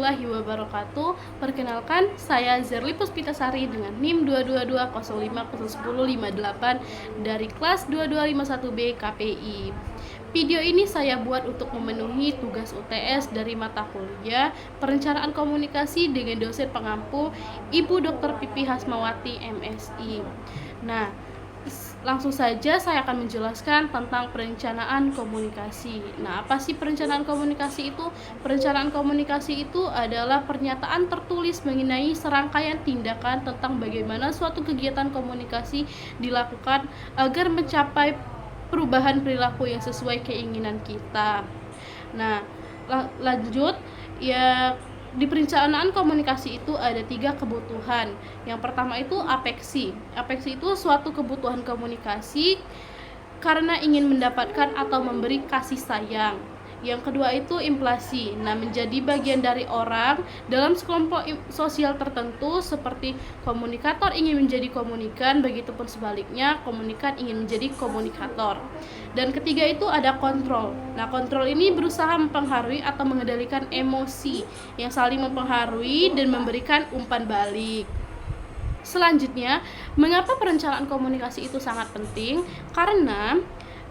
warahmatullahi wabarakatuh. Perkenalkan, saya Zerli Puspitasari dengan NIM 22205011058 dari kelas 2251B KPI. Video ini saya buat untuk memenuhi tugas UTS dari mata kuliah Perencanaan Komunikasi dengan dosen pengampu Ibu Dr. Pipi Hasmawati MSI. Nah, langsung saja saya akan menjelaskan tentang perencanaan komunikasi. Nah, apa sih perencanaan komunikasi itu? Perencanaan komunikasi itu adalah pernyataan tertulis mengenai serangkaian tindakan tentang bagaimana suatu kegiatan komunikasi dilakukan agar mencapai perubahan perilaku yang sesuai keinginan kita. Nah, lanjut ya. Di perencanaan komunikasi itu ada 3 kebutuhan. Yang pertama itu apeksi. Apeksi itu suatu kebutuhan komunikasi karena ingin mendapatkan atau memberi kasih sayang. Yang kedua itu implasi. Nah, menjadi bagian dari orang dalam sekelompok sosial tertentu, seperti komunikator ingin menjadi komunikan, begitupun sebaliknya komunikan ingin menjadi komunikator. Dan ketiga itu ada kontrol. Nah, kontrol ini berusaha mempengaruhi atau mengendalikan emosi yang saling mempengaruhi dan memberikan umpan balik. Selanjutnya, mengapa perencanaan komunikasi itu sangat penting? Karena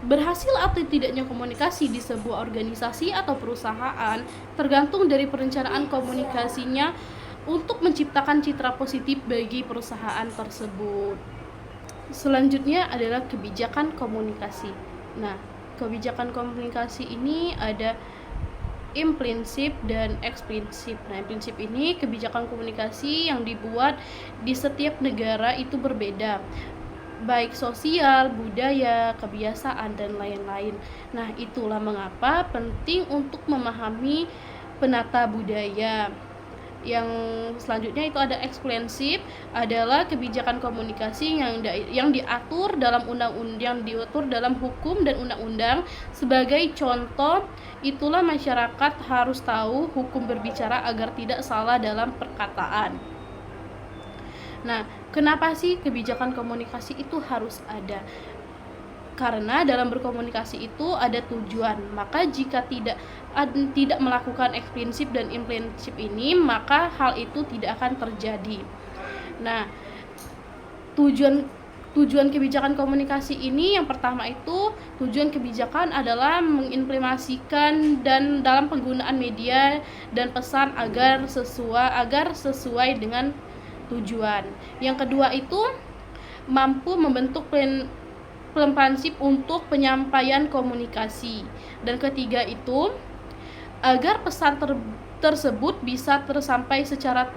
berhasil atau tidaknya komunikasi di sebuah organisasi atau perusahaan tergantung dari perencanaan komunikasinya untuk menciptakan citra positif bagi perusahaan tersebut. Selanjutnya adalah kebijakan komunikasi. Nah, kebijakan komunikasi ini ada implinsip dan eksplinsip. Nah, implinsip ini kebijakan komunikasi yang dibuat di setiap negara itu berbeda, baik sosial, budaya, kebiasaan, dan lain-lain. Nah, itulah mengapa penting untuk memahami penata budaya. Yang selanjutnya itu ada eksplinsip, adalah kebijakan komunikasi yang diatur dalam undang-undang, diatur dalam hukum dan undang-undang. Sebagai contoh, itulah masyarakat harus tahu hukum berbicara agar tidak salah dalam perkataan. Nah, kenapa sih kebijakan komunikasi itu harus ada? Karena dalam berkomunikasi itu ada tujuan. Maka jika tidak melakukan eksplinsip dan implinsip ini, maka hal itu tidak akan terjadi. Nah, tujuan kebijakan komunikasi ini yang pertama itu tujuan kebijakan adalah mengimplementasikan dan dalam penggunaan media dan pesan agar sesuai dengan tujuan. Yang kedua itu mampu membentuk prinsip untuk penyampaian komunikasi. Dan ketiga itu agar pesan tersebut bisa tersampai secara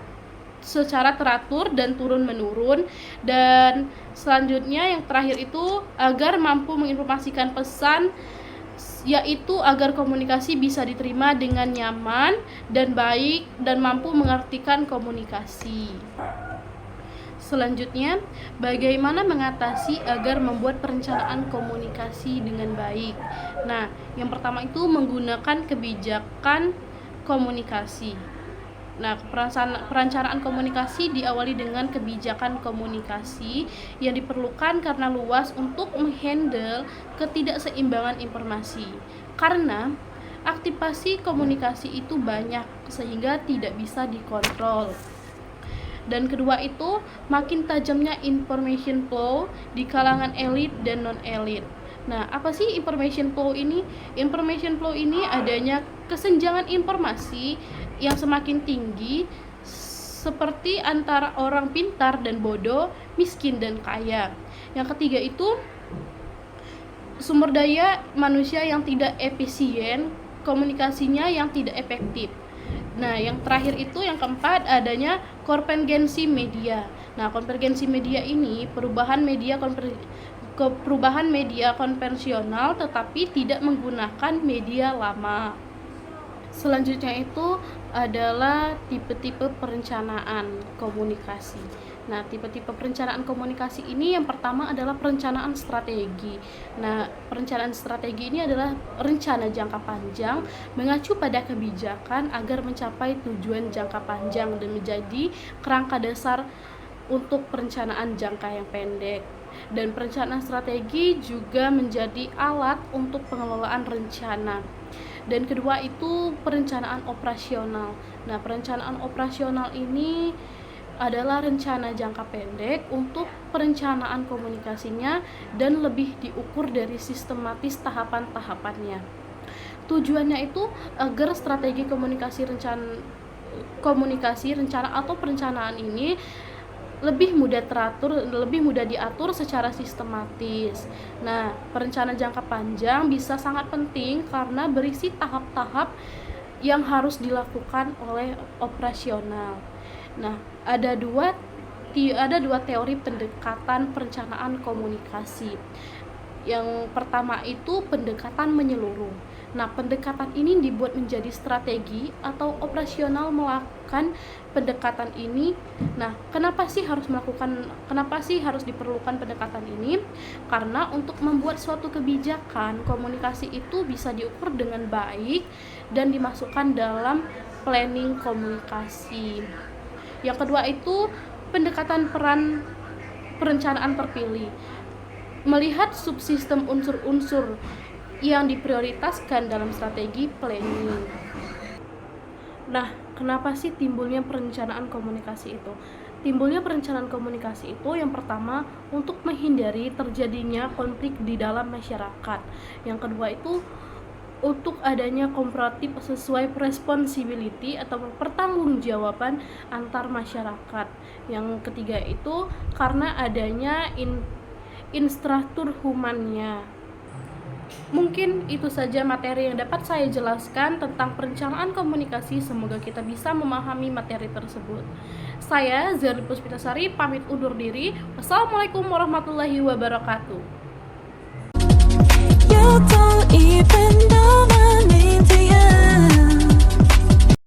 teratur dan turun-menurun. Dan selanjutnya yang terakhir itu agar mampu menginformasikan pesan, yaitu agar komunikasi bisa diterima dengan nyaman dan baik dan mampu mengartikan komunikasi. Selanjutnya, bagaimana mengatasi agar membuat perencanaan komunikasi dengan baik? Nah, yang pertama itu menggunakan kebijakan komunikasi. Nah, perencanaan komunikasi diawali dengan kebijakan komunikasi yang diperlukan karena luas untuk menghandle ketidakseimbangan informasi. Karena aktivasi komunikasi itu banyak sehingga tidak bisa dikontrol. Dan kedua itu makin tajamnya information flow di kalangan elit dan non-elit. Nah, apa sih information flow ini? Information flow ini adanya kesenjangan informasi yang semakin tinggi, seperti antara orang pintar dan bodoh, miskin dan kaya. Yang ketiga itu sumber daya manusia yang tidak efisien, komunikasinya yang tidak efektif. Nah, yang terakhir itu yang keempat adanya konvergensi media. Nah, konvergensi media ini perubahan media konvensional tetapi tidak menggunakan media lama. Selanjutnya itu adalah tipe-tipe perencanaan komunikasi. Nah, tipe-tipe perencanaan komunikasi ini yang pertama adalah perencanaan strategi. Nah, perencanaan strategi ini adalah rencana jangka panjang mengacu pada kebijakan agar mencapai tujuan jangka panjang dan menjadi kerangka dasar untuk perencanaan jangka yang pendek. Dan perencanaan strategi juga menjadi alat untuk pengelolaan rencana. Dan kedua itu perencanaan operasional. Nah, perencanaan operasional ini adalah rencana jangka pendek untuk perencanaan komunikasinya dan lebih diukur dari sistematis tahapan-tahapannya. Tujuannya itu agar strategi komunikasi rencana atau perencanaan ini lebih mudah teratur, lebih mudah diatur secara sistematis. Nah, perencanaan jangka panjang bisa sangat penting karena berisi tahap-tahap yang harus dilakukan oleh operasional. Nah, ada dua teori pendekatan perencanaan komunikasi. Yang pertama itu pendekatan menyeluruh. Nah, pendekatan ini dibuat menjadi strategi atau operasional melakukan pendekatan ini. Nah, kenapa sih harus diperlukan pendekatan ini? Karena untuk membuat suatu kebijakan komunikasi itu bisa diukur dengan baik dan dimasukkan dalam planning komunikasi. Yang kedua itu pendekatan perencanaan terpilih. Melihat subsistem unsur-unsur yang diprioritaskan dalam strategi planning. Nah, kenapa sih timbulnya perencanaan komunikasi itu? Timbulnya perencanaan komunikasi itu yang pertama untuk menghindari terjadinya konflik di dalam masyarakat. Yang kedua itu untuk adanya komparatif sesuai responsibility atau pertanggungjawaban antar masyarakat. Yang ketiga itu karena adanya instruktur humannya. Mungkin itu saja materi yang dapat saya jelaskan tentang perencanaan komunikasi. Semoga kita bisa memahami materi tersebut. Saya Zerli Puspitasari pamit undur diri. Wassalamualaikum warahmatullahi wabarakatuh.